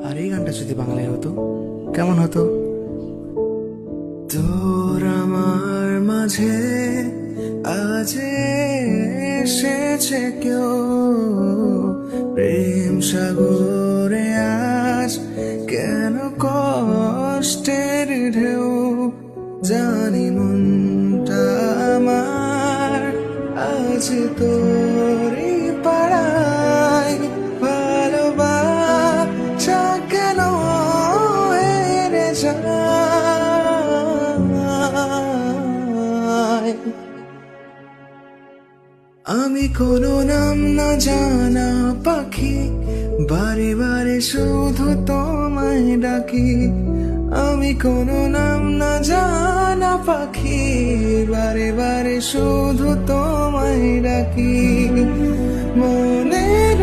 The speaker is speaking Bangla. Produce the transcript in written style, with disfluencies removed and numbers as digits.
আর এই গানটা যদি বাংলায় হতো কেমন হতো? তোর আমার মাঝে আজ এসেছে কেউ, প্রেম সাগরে আজ কেন কষ্টের ঢেউ, জানি মনটা আমার আজ তোরই পাড়ায়, ভালোবাসা কেন হেরে যায়। আমি কোনো নাম না জানা পাখি, বারে বারে শুধু তোমায় ডাকি। আমি কোনো নাম না জানা পাখি, বারে বারে শুধু তোমায় ডাকি। মনের